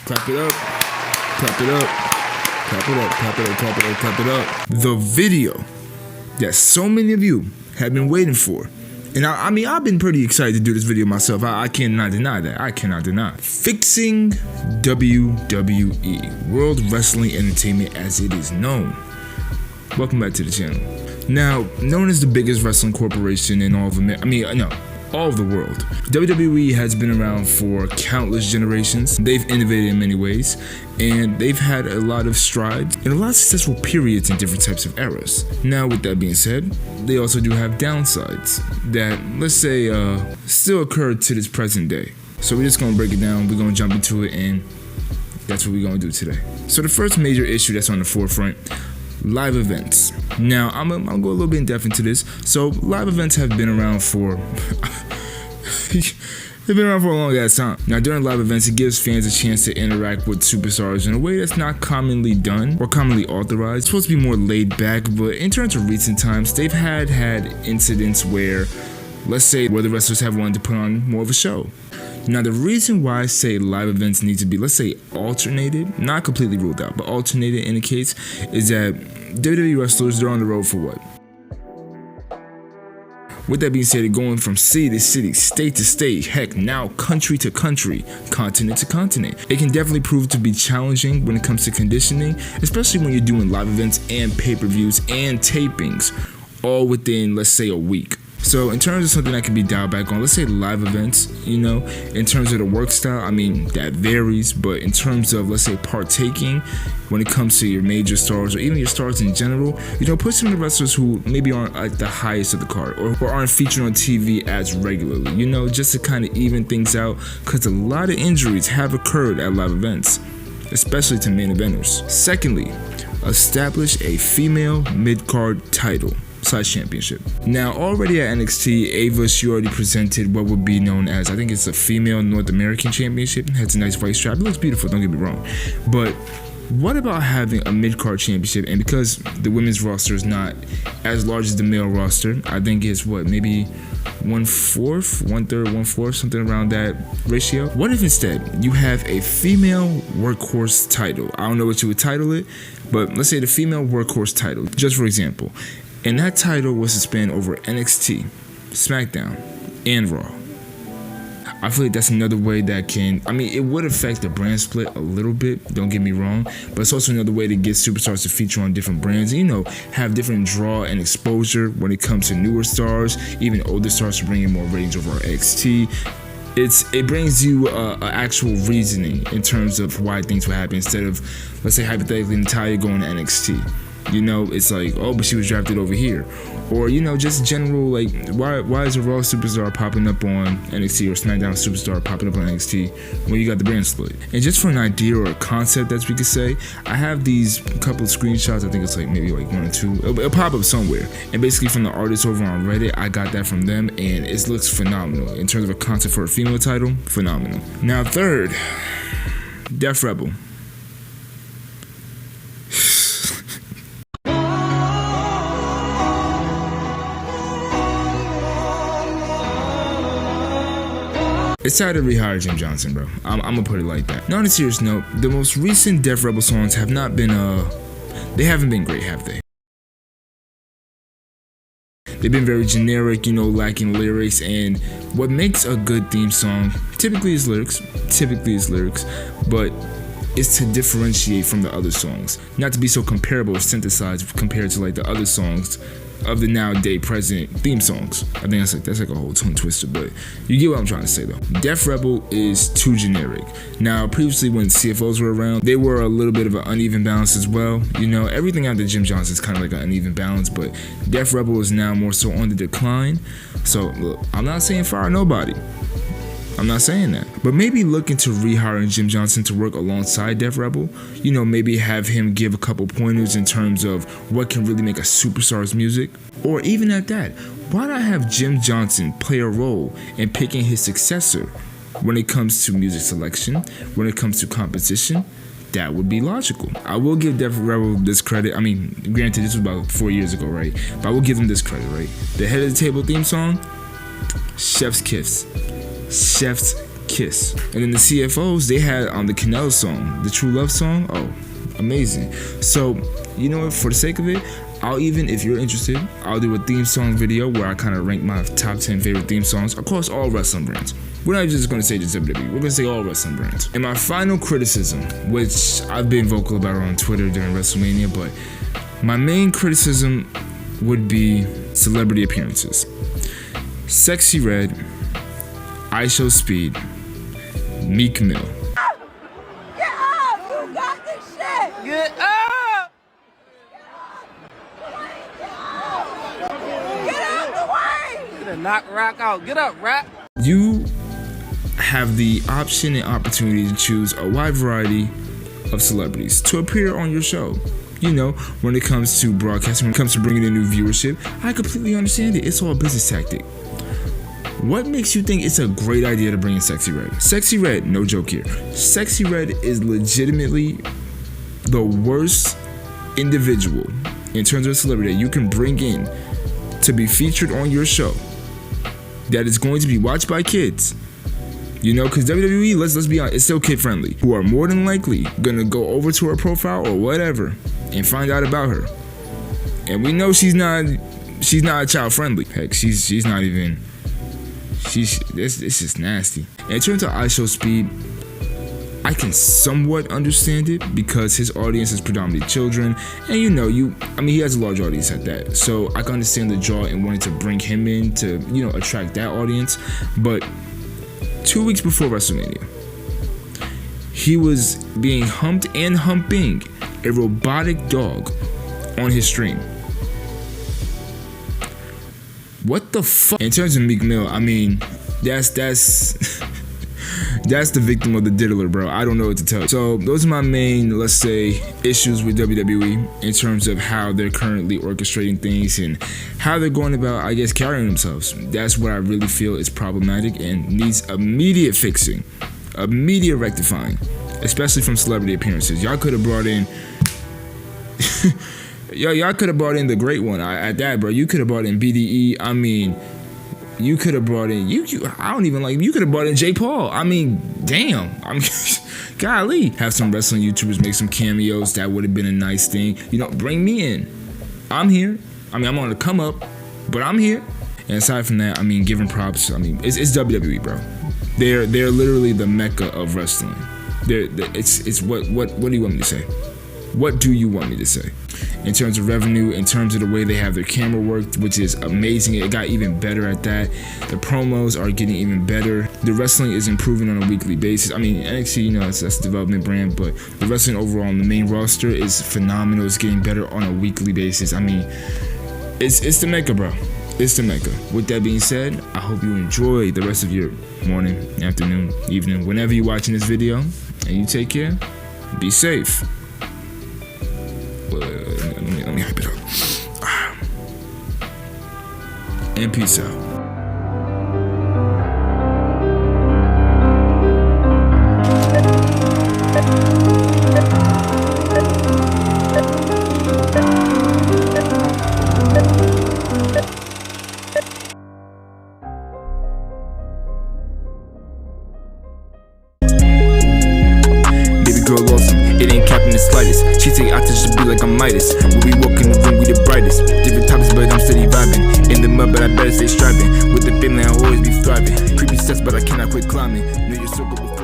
Clap it up. Clap it up. Clap it up. Clap it up. Clap it up. Clap it up. The video that so many of you have been waiting for. And I mean, I've been pretty excited to do this video myself. I cannot deny that. I cannot deny. Fixing WWE, World Wrestling Entertainment as it is known. Welcome back to the channel. Now, known as the biggest wrestling corporation in all of all of the world, WWE has been around for countless generations. They've innovated in many ways, and they've had a lot of strides and a lot of successful periods in different types of eras. Now, with that being said, they also do have downsides that, let's say, still occur to this present day. So we're just gonna break it down, we're gonna jump into it, and that's what we're gonna do today. So the first major issue that's on the forefront: live events. Now, I'm gonna go a little bit in depth into this. So, live events have been around for they've been around for a long ass time. Now, during live events, it gives fans a chance to interact with superstars in a way that's not commonly done or commonly authorized. It's supposed to be more laid back, but in terms of recent times, they've had incidents where, let's say, where the wrestlers have wanted to put on more of a show. Now, the reason why I say live events need to be, let's say, alternated, not completely ruled out, but alternated in the case, is that WWE wrestlers, they're on the road for what? With that being said, going from city to city, state to state, heck, now country to country, continent to continent. It can definitely prove to be challenging when it comes to conditioning, especially when you're doing live events and pay-per-views and tapings, all within, let's say, a week. So in terms of something that can be dialed back on, let's say live events, in terms of the work style, I mean, that varies, but in terms of, let's say, partaking, when it comes to your major stars or even your stars in general, put some of the wrestlers who maybe aren't at the highest of the card or aren't featured on TV as regularly, just to kind of even things out, because a lot of injuries have occurred at live events, especially to main eventers. Secondly, establish a female mid-card title / championship. Now, already at NXT, Ava, she already presented what would be known as, I think it's a female North American championship. It has a nice white strap. It looks beautiful, don't get me wrong. But what about having a mid-card championship? And because the women's roster is not as large as the male roster, I think it's maybe 1/4, 1/3, 1/4, something around that ratio. What if instead you have a female workhorse title? I don't know what you would title it, but let's say the female workhorse title, just for example. And that title was to span over NXT, SmackDown, and Raw. I feel like that's another way that it would affect the brand split a little bit, don't get me wrong, but it's also another way to get superstars to feature on different brands, and, have different draw and exposure when it comes to newer stars, even older stars, to bring in more ratings over our NXT. It brings you an actual reasoning in terms of why things will happen, instead of, let's say, hypothetically, Natalya going to NXT. It's like, oh, but she was drafted over here. Or, just general, like, why is a Raw superstar popping up on NXT or SmackDown superstar popping up on NXT when you got the brand split? And just for an idea or a concept, that we could say, I have these couple of screenshots. I think it's maybe 1 or 2. It'll pop up somewhere. And basically from the artists over on Reddit, I got that from them, and it looks phenomenal. In terms of a concept for a female title, phenomenal. Now, third, Def Rebel. It's time to rehire Jim Johnson, bro. I'm gonna put it like that. Now, on a serious note, the most recent Def Rebel songs have not been, they haven't been great, have they? They've been very generic, lacking lyrics, and what makes a good theme song typically is lyrics, but it's to differentiate from the other songs. Not to be so comparable or synthesized compared to the other songs of the nowadays present theme songs. I think that's like a whole tongue twister, but you get what I'm trying to say though. Def Rebel is too generic. Now, previously when CFOs were around, they were a little bit of an uneven balance as well. Everything after Jim Johnson is kind of like an uneven balance, but Def Rebel is now more so on the decline. So look, I'm not saying fire nobody. I'm not saying that. But maybe look into rehiring Jim Johnson to work alongside Def Rebel. Maybe have him give a couple pointers in terms of what can really make a superstar's music. Or even at that, why not have Jim Johnson play a role in picking his successor when it comes to music selection, when it comes to composition? That would be logical. I will give Def Rebel this credit. Granted, this was about 4 years ago, right? But I will give him this credit, right? The Head of the Table theme song, chef's kiss. Chef's Kiss. And then the CFOs, they had on the Canal song, the True Love song. Oh, amazing. So, you know what, for the sake of it, I'll even, if you're interested, I'll do a theme song video where I kind of rank my top 10 favorite theme songs across all wrestling brands. We're not just going to say just WWE, we're going to say all wrestling brands. And my final criticism, which I've been vocal about on Twitter during WrestleMania, but my main criticism would be celebrity appearances. Sexy Red, IShowSpeed, Meek Mill. Get up! You got this shit! Get up! Get out the way! Get a knock Rock out. Get up, Rock. You have the option and opportunity to choose a wide variety of celebrities to appear on your show. You know, when it comes to broadcasting, when it comes to bringing in new viewership, I completely understand it. It's all a business tactic. What makes you think it's a great idea to bring in Sexy Red? Sexy Red, no joke here. Sexy Red is legitimately the worst individual in terms of celebrity that you can bring in to be featured on your show that is going to be watched by kids. You know, because WWE, let's be honest, it's still kid friendly. Who are more than likely gonna go over to her profile or whatever and find out about her. And we know she's not child friendly. Heck, she's not even. This is nasty. And in terms of IShowSpeed, I can somewhat understand it because his audience is predominantly children, and he has a large audience at that. So I can understand the draw and wanting to bring him in to, attract that audience. But 2 weeks before WrestleMania, he was being humped and humping a robotic dog on his stream. What the fuck? In terms of Meek Mill, I mean, that's the victim of the diddler, bro. I don't know what to tell you. So those are my main, let's say, issues with WWE in terms of how they're currently orchestrating things and how they're going about, I guess, carrying themselves. That's what I really feel is problematic and needs immediate fixing, immediate rectifying, especially from celebrity appearances. Y'all could have brought in y'all could have brought in the great one at that, bro. You could have brought in BDE. I mean, you could have brought in you could have brought in Jay Paul. I mean, damn. I mean, golly. Have some wrestling YouTubers make some cameos. That would have been a nice thing. Bring me in. I'm here. I mean, I'm on the come up, but I'm here. And aside from that, I mean, giving props. I mean, it's WWE, bro. They're literally the mecca of wrestling. It's what do you want me to say? What do you want me to say? In terms of revenue, in terms of the way they have their camera worked, which is amazing. It got even better at that. The promos are getting even better. The wrestling is improving on a weekly basis. I mean, NXT, that's a development brand, but the wrestling overall on the main roster is phenomenal. It's getting better on a weekly basis. I mean, it's the mecca, bro. It's the mecca. With that being said, I hope you enjoy the rest of your morning, afternoon, evening, whenever you're watching this video, and you take care. Be safe. Let me hype it up. And peace out. Awesome. It ain't capping the slightest. She take oxygen to be like I'm Midas. When we walk in the room, we the brightest. Different topics, but I'm steady vibing. In the mud, but I better stay striving. With the family, I'll always be thriving. Creepy steps, but I cannot quit climbing. Know your circle before.